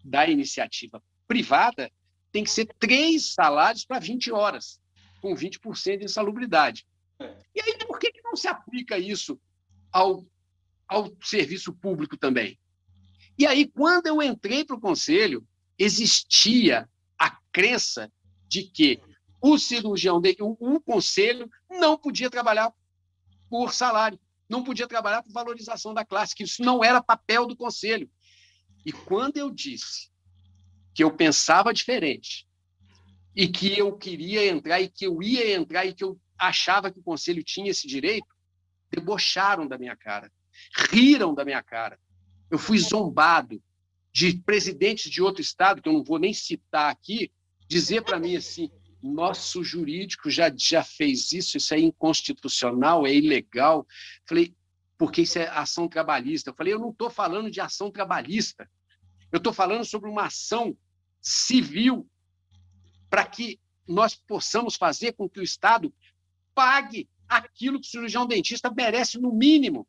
da iniciativa privada, tem que ser 3 salários para 20 horas, com 20% de insalubridade. E aí, por que não se aplica isso ao serviço público também? E aí, quando eu entrei para o Conselho, existia a crença de que o cirurgião, o Conselho não podia trabalhar por salário, não podia trabalhar por valorização da classe, que isso não era papel do Conselho. E quando eu disse que eu pensava diferente, e que eu queria entrar, e que eu ia entrar, e que eu achava que o Conselho tinha esse direito, debocharam da minha cara, riram da minha cara. Eu fui zombado de presidentes de outro estado, que eu não vou nem citar aqui, dizer para mim assim, nosso jurídico já fez isso é inconstitucional, é ilegal. Falei, porque isso é ação trabalhista. Eu falei, eu não estou falando de ação trabalhista, eu estou falando sobre uma ação civil para que nós possamos fazer com que o Estado pague aquilo que o cirurgião dentista merece no mínimo.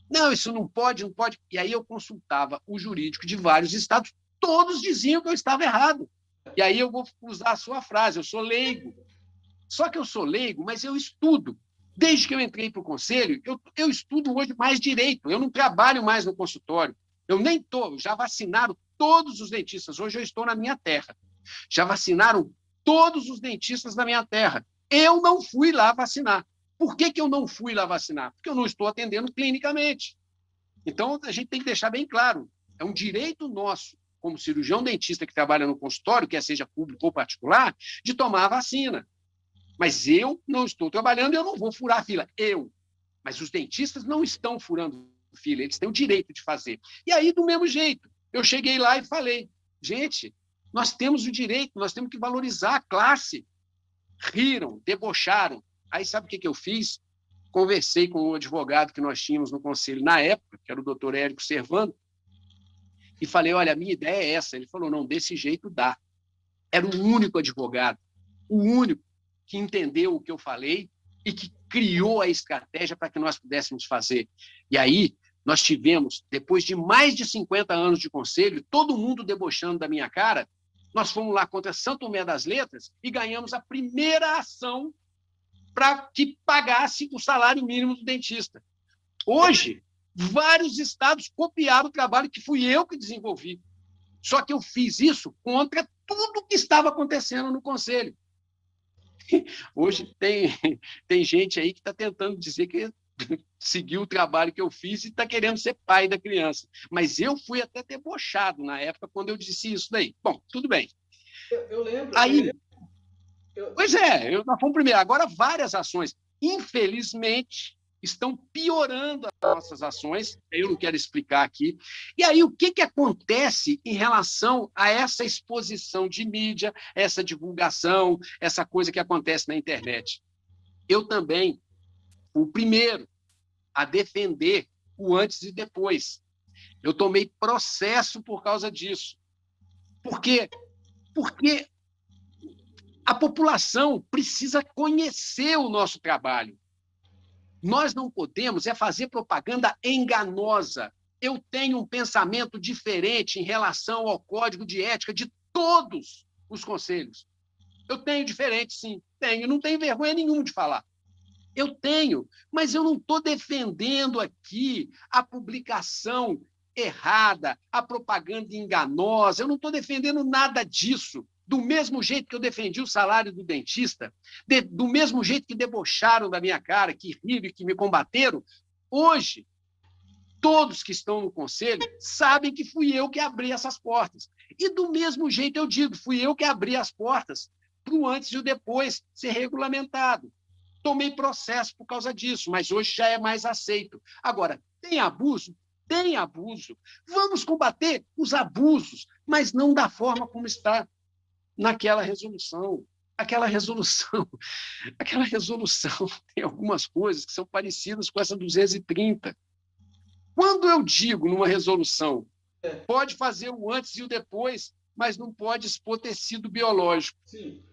Não, isso não pode, não pode. E aí eu consultava o jurídico de vários estados, todos diziam que eu estava errado. E aí eu vou usar a sua frase, eu sou leigo. Só que eu sou leigo, mas eu estudo. Desde que eu entrei para o Conselho, eu estudo hoje mais direito, eu não trabalho mais no consultório. Eu nem estou, já vacinaram todos os dentistas, hoje eu estou na minha terra. Já vacinaram todos os dentistas da minha terra. Eu não fui lá vacinar. Por que eu não fui lá vacinar? Porque eu não estou atendendo clinicamente. Então, a gente tem que deixar bem claro, é um direito nosso, como cirurgião dentista que trabalha no consultório, quer seja público ou particular, de tomar a vacina. Mas eu não estou trabalhando e eu não vou furar a fila. Mas os dentistas não estão furando fila, eles têm o direito de fazer. E aí, do mesmo jeito, eu cheguei lá e falei, gente, nós temos o direito, nós temos que valorizar a classe. Riram, debocharam. Aí sabe o que eu fiz? Conversei com o advogado que nós tínhamos no Conselho na época, que era o doutor Érico Servando, e falei, olha, a minha ideia é essa. Ele falou, não, desse jeito dá. Era o único advogado, o único que entendeu o que eu falei e que criou a estratégia para que nós pudéssemos fazer. E aí nós tivemos, depois de mais de 50 anos de Conselho, todo mundo debochando da minha cara, nós fomos lá contra São Tomé das Letras e ganhamos a primeira ação para que pagasse o salário mínimo do dentista. Hoje, vários estados copiaram o trabalho que fui eu que desenvolvi. Só que eu fiz isso contra tudo que estava acontecendo no Conselho. Hoje tem gente aí que está tentando dizer que seguiu o trabalho que eu fiz e está querendo ser pai da criança. Mas eu fui até debochado na época quando eu disse isso daí. Bom, tudo bem. Eu lembro. Aí, pois é, nós fomos primeiro. Agora, várias ações, infelizmente, estão piorando as nossas ações. Eu não quero explicar aqui. E aí, o que acontece em relação a essa exposição de mídia, essa divulgação, essa coisa que acontece na internet? Eu também fui o primeiro a defender o antes e depois. Eu tomei processo por causa disso. Por quê? Porque a população precisa conhecer o nosso trabalho. Nós não podemos fazer propaganda enganosa. Eu tenho um pensamento diferente em relação ao código de ética de todos os conselhos. Eu tenho diferente, sim. Tenho, não tenho vergonha nenhuma de falar. Eu tenho, mas eu não estou defendendo aqui a publicação errada, a propaganda enganosa. Eu não estou defendendo nada disso. Do mesmo jeito que eu defendi o salário do dentista, do mesmo jeito que debocharam da minha cara, que riram e que me combateram, hoje, todos que estão no conselho sabem que fui eu que abri essas portas. E do mesmo jeito eu digo, fui eu que abri as portas para o antes e o depois ser regulamentado. Tomei processo por causa disso, mas hoje já é mais aceito. Agora, tem abuso? Tem abuso. Vamos combater os abusos, mas não da forma como está naquela resolução. Aquela resolução tem algumas coisas que são parecidas com essa 230. Quando eu digo numa resolução, pode fazer o antes e o depois, mas não pode expor tecido biológico. Sim.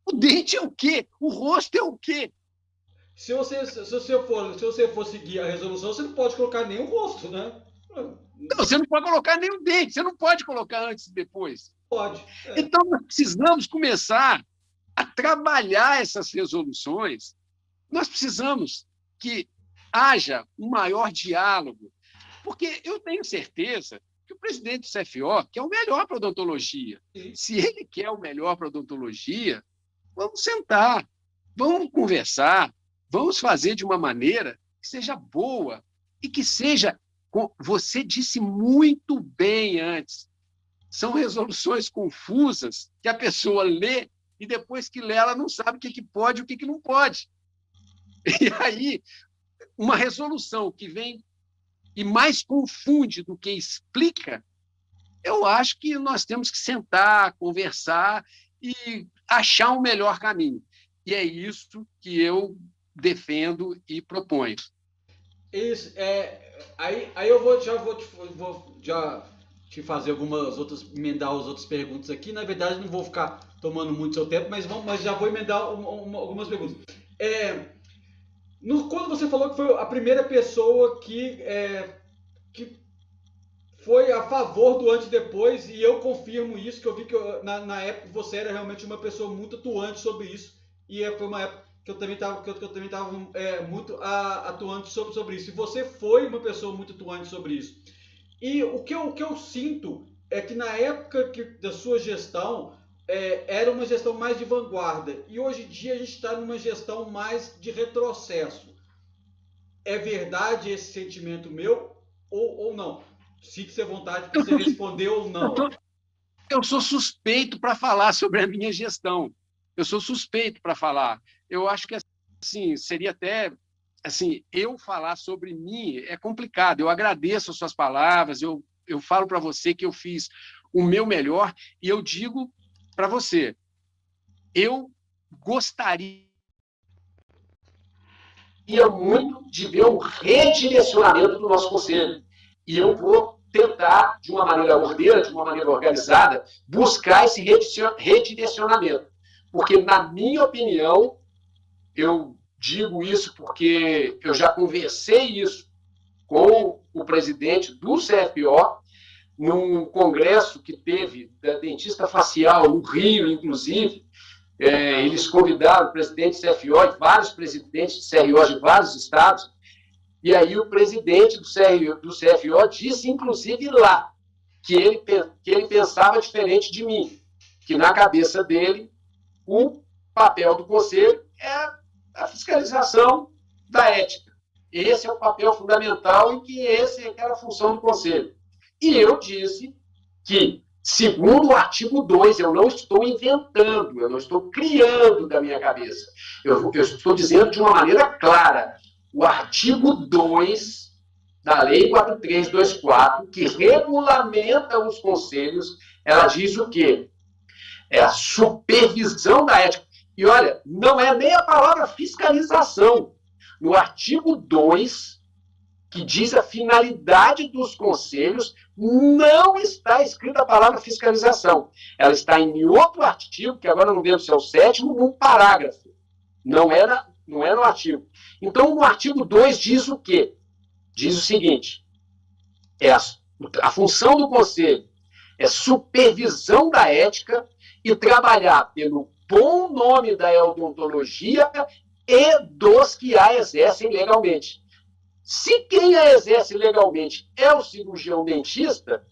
O dente é o quê? O rosto é o quê? Se você for seguir a resolução, você não pode colocar nem o rosto, né? Não, você não pode colocar nem o dente, você não pode colocar antes e depois. Pode. Então, nós precisamos começar a trabalhar essas resoluções. Nós precisamos que haja um maior diálogo, porque eu tenho certeza que o presidente do CFO quer o melhor para a odontologia. Sim. Se ele quer o melhor para a odontologia, vamos sentar, vamos conversar, vamos fazer de uma maneira que seja boa e que seja... Você disse muito bem antes, são resoluções confusas que a pessoa lê e depois que lê ela não sabe o que pode e o que não pode. E aí, uma resolução que vem e mais confunde do que explica, eu acho que nós temos que sentar, conversar e achar um melhor caminho. E é isso que eu defendo e proponho. Isso, aí eu vou já te fazer emendar as outras perguntas aqui. Na verdade, não vou ficar tomando muito seu tempo, mas já vou emendar algumas perguntas. Quando você falou que foi a primeira pessoa que foi a favor do antes e depois, e eu confirmo isso, que eu vi que na época você era realmente uma pessoa muito atuante sobre isso, e foi uma época que eu também estava muito atuante sobre isso. E você foi uma pessoa muito atuante sobre isso. E o que eu sinto é que na época da sua gestão, era uma gestão mais de vanguarda. E hoje em dia a gente está numa gestão mais de retrocesso. É verdade esse sentimento meu ou não? Sinta-se à vontade para você responder ou não. Eu sou suspeito para falar sobre a minha gestão. Eu sou suspeito para falar. Eu acho que assim, seria até assim, eu falar sobre mim é complicado. Eu agradeço as suas palavras, eu falo para você que eu fiz o meu melhor e eu digo para você, eu gostaria muito de ver um redirecionamento do nosso conselho. E eu vou tentar, de uma maneira ordeira, de uma maneira organizada, buscar esse redirecionamento. Porque, na minha opinião, eu digo isso porque eu já conversei isso com o presidente do CFO, num congresso que teve da dentista facial no Rio, inclusive. Eles convidaram o presidente do CFO e vários presidentes de CRO de vários estados, e aí o presidente do CFO disse, inclusive lá, que ele pensava diferente de mim, que na cabeça dele o papel do conselho é a fiscalização da ética. Esse é o papel fundamental e que essa era a função do conselho. E eu disse que, segundo o artigo 2, eu não estou inventando, eu não estou criando da minha cabeça. Eu estou dizendo de uma maneira clara. O artigo 2 da Lei 4324, que regulamenta os conselhos, ela diz o quê? É a supervisão da ética. E olha, não é nem a palavra fiscalização. No artigo 2, que diz a finalidade dos conselhos, não está escrita a palavra fiscalização. Ela está em outro artigo, que agora não lembro se é o 7º, num parágrafo. Não era Não é no artigo. Então, o artigo 2 diz o quê? Diz o seguinte, a função do conselho é supervisão da ética e trabalhar pelo bom nome da odontologia e dos que a exercem legalmente. Se quem a exerce legalmente é o cirurgião dentista,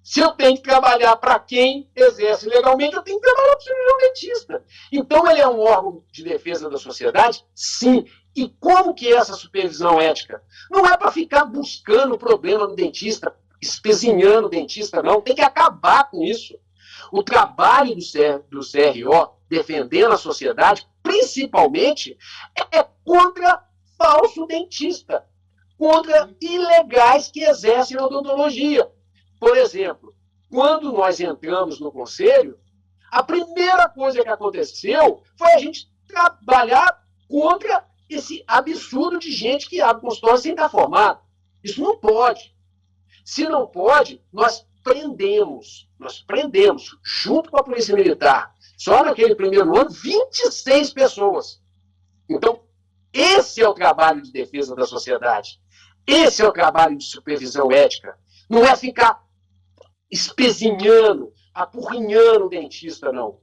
se eu tenho que trabalhar para quem exerce legalmente, eu tenho que trabalhar para o cirurgião dentista. Então, ele é um órgão de defesa da sociedade? Sim. E como que é essa supervisão ética? Não é para ficar buscando o problema do dentista, espezinhando o dentista, não. Tem que acabar com isso. O trabalho do CRO, defendendo a sociedade, principalmente, é contra falso dentista, contra ilegais que exercem a odontologia. Por exemplo, quando nós entramos no conselho, a primeira coisa que aconteceu foi a gente trabalhar contra esse absurdo de gente que abre consultório sem estar formado. Isso não pode. Se não pode, nós prendemos, junto com a Polícia Militar, só naquele primeiro ano, 26 pessoas. Então, esse é o trabalho de defesa da sociedade. Esse é o trabalho de supervisão ética. Não é ficar espezinhando, apurrinhando o dentista, não.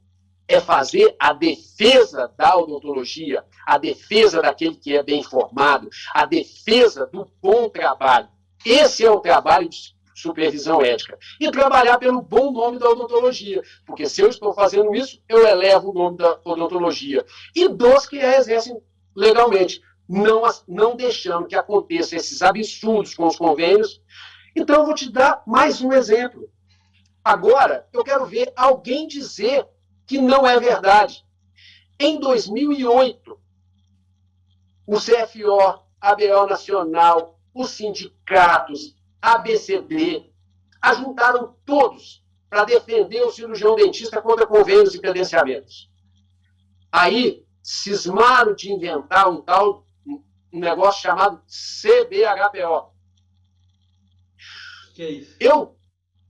É fazer a defesa da odontologia, a defesa daquele que é bem informado, a defesa do bom trabalho. Esse é o trabalho de supervisão ética. E trabalhar pelo bom nome da odontologia. Porque se eu estou fazendo isso, eu elevo o nome da odontologia. E dos que a exercem legalmente. Não deixando que aconteçam esses absurdos com os convênios. Então, eu vou te dar mais um exemplo. Agora, eu quero ver alguém dizer que não é verdade. Em 2008, o CFO, ABO Nacional, os sindicatos, ABCD, ajuntaram todos para defender o cirurgião dentista contra convênios e credenciamentos. Aí, cismaram de inventar um negócio chamado CBHPO. Que é isso? Eu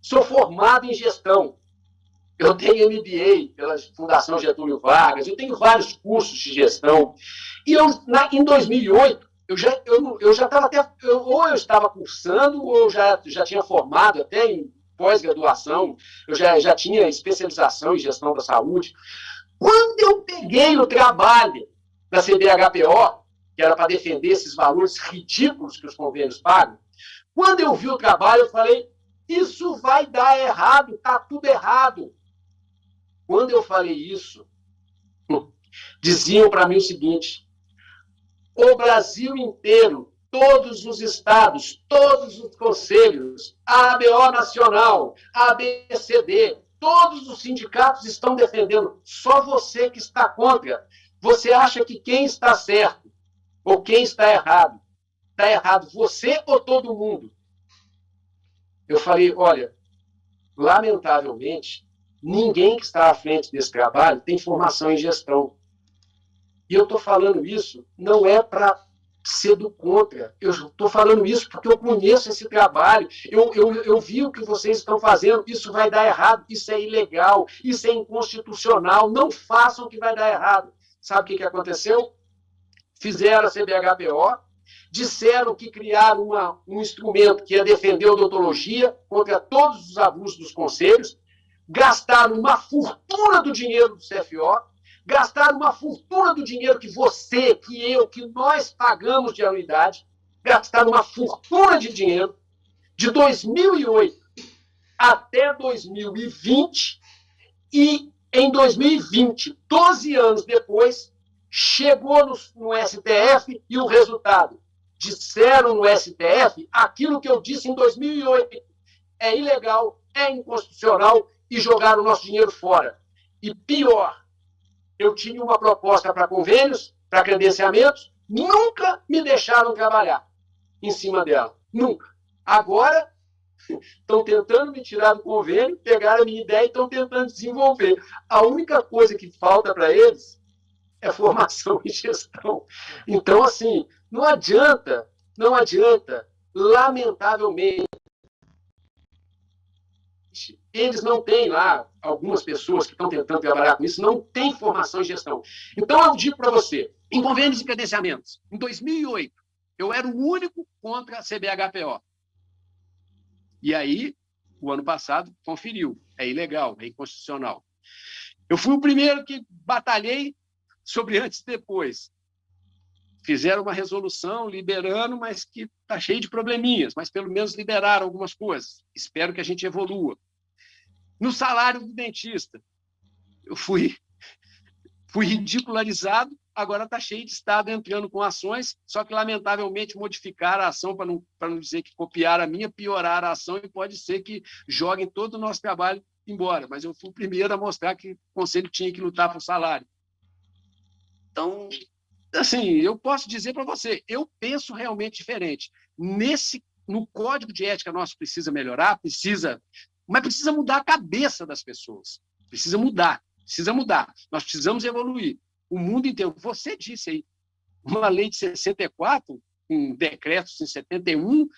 sou formado em gestão. Eu tenho MBA pela Fundação Getúlio Vargas, eu tenho vários cursos de gestão. E em 2008, eu já estava até, ou eu estava cursando, ou eu já tinha formado até em pós-graduação, eu já tinha especialização em gestão da saúde. Quando eu peguei o trabalho da CBHPO, que era para defender esses valores ridículos que os convênios pagam, quando eu vi o trabalho, eu falei, isso vai dar errado, está tudo errado. Quando eu falei isso, diziam para mim o seguinte, o Brasil inteiro, todos os estados, todos os conselhos, a ABO Nacional, a ABCD, todos os sindicatos estão defendendo, só você que está contra. Você acha que quem está certo ou quem está errado? Está errado você ou todo mundo? Eu falei, olha, lamentavelmente, ninguém que está à frente desse trabalho tem formação em gestão. E eu estou falando isso não é para ser do contra. Eu estou falando isso porque eu conheço esse trabalho. Eu vi o que vocês estão fazendo. Isso vai dar errado. Isso é ilegal. Isso é inconstitucional. Não façam que vai dar errado. Sabe o que aconteceu? Fizeram a CBHPO, disseram que criaram um instrumento que ia defender a odontologia contra todos os abusos dos conselhos, gastaram uma fortuna do dinheiro do CFO, gastaram uma fortuna do dinheiro que você, que eu, que nós pagamos de anuidade, gastaram uma fortuna de dinheiro de 2008 até 2020 e em 2020, 12 anos depois, chegou no STF e o resultado. Disseram no STF aquilo que eu disse em 2008. É ilegal, é inconstitucional e jogaram o nosso dinheiro fora. E pior, eu tinha uma proposta para convênios, para credenciamentos, nunca me deixaram trabalhar em cima dela. Nunca. Agora, estão tentando me tirar do convênio, pegaram a minha ideia e estão tentando desenvolver. A única coisa que falta para eles é formação em gestão. Então, assim, não adianta, lamentavelmente, eles não têm lá, algumas pessoas que estão tentando trabalhar com isso, não têm formação em gestão. Então, eu digo para você, em convênios e credenciamentos, em 2008, eu era o único contra a CBHPO. E aí, o ano passado, conferiu. É ilegal, é inconstitucional. Eu fui o primeiro que batalhei sobre antes e depois. Fizeram uma resolução liberando, mas que está cheio de probleminhas, mas pelo menos liberaram algumas coisas. Espero que a gente evolua. No salário do dentista, eu fui ridicularizado, agora está cheio de Estado entrando com ações, só que, lamentavelmente, modificaram a ação, para não dizer que copiaram a minha, pioraram a ação, e pode ser que joguem todo o nosso trabalho embora. Mas eu fui o primeiro a mostrar que o Conselho tinha que lutar por salário. Então, assim, eu posso dizer para você, eu penso realmente diferente. No Código de Ética nosso precisa melhorar, mas precisa mudar a cabeça das pessoas. Precisa mudar. Nós precisamos evoluir. O mundo inteiro. Você disse aí, uma lei de 64, com decretos em 71,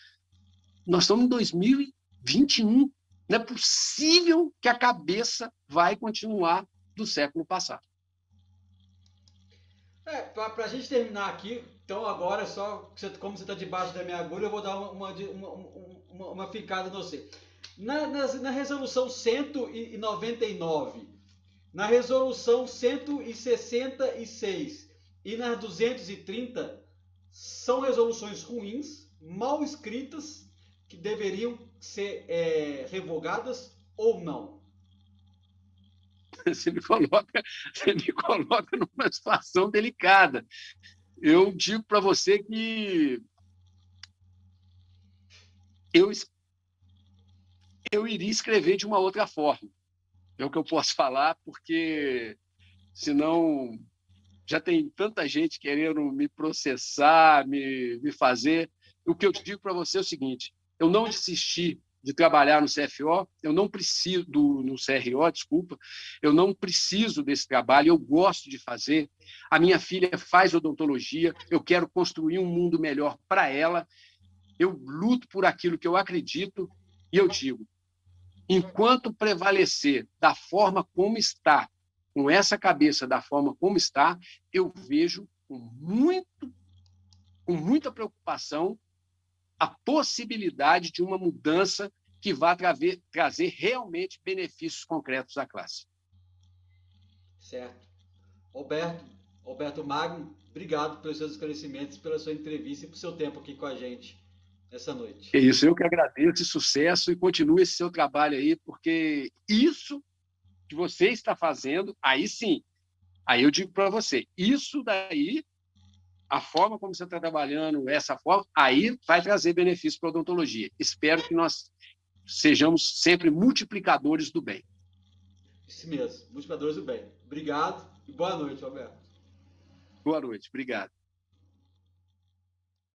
nós estamos em 2021. Não é possível que a cabeça vai continuar do século passado. Para a gente terminar aqui, então agora, como você está debaixo da minha agulha, eu vou dar uma ficada no você. Na resolução 199, na resolução 166 e na 230, são resoluções ruins, mal escritas, que deveriam ser revogadas ou não? Você me coloca numa situação delicada. Eu digo para você que eu iria escrever de uma outra forma. É o que eu posso falar, porque senão já tem tanta gente querendo me processar, me fazer. O que eu digo para você é o seguinte: eu não desisti de trabalhar no CFO, eu não preciso no CRO, desculpa, eu não preciso desse trabalho, eu gosto de fazer. A minha filha faz odontologia, eu quero construir um mundo melhor para ela, eu luto por aquilo que eu acredito, e eu digo, enquanto prevalecer da forma como está, com essa cabeça da forma como está, eu vejo com muita preocupação a possibilidade de uma mudança que vá trazer realmente benefícios concretos à classe. Certo. Roberto Magno, obrigado pelos seus esclarecimentos, pela sua entrevista e pelo seu tempo aqui com a gente essa noite. É isso, eu que agradeço, sucesso, e continue esse seu trabalho aí, porque isso que você está fazendo, aí sim, aí eu digo para você, isso daí, a forma como você está trabalhando, essa forma, aí vai trazer benefício para a odontologia. Espero que nós sejamos sempre multiplicadores do bem. Isso mesmo, multiplicadores do bem. Obrigado e boa noite, Roberto. Boa noite, obrigado.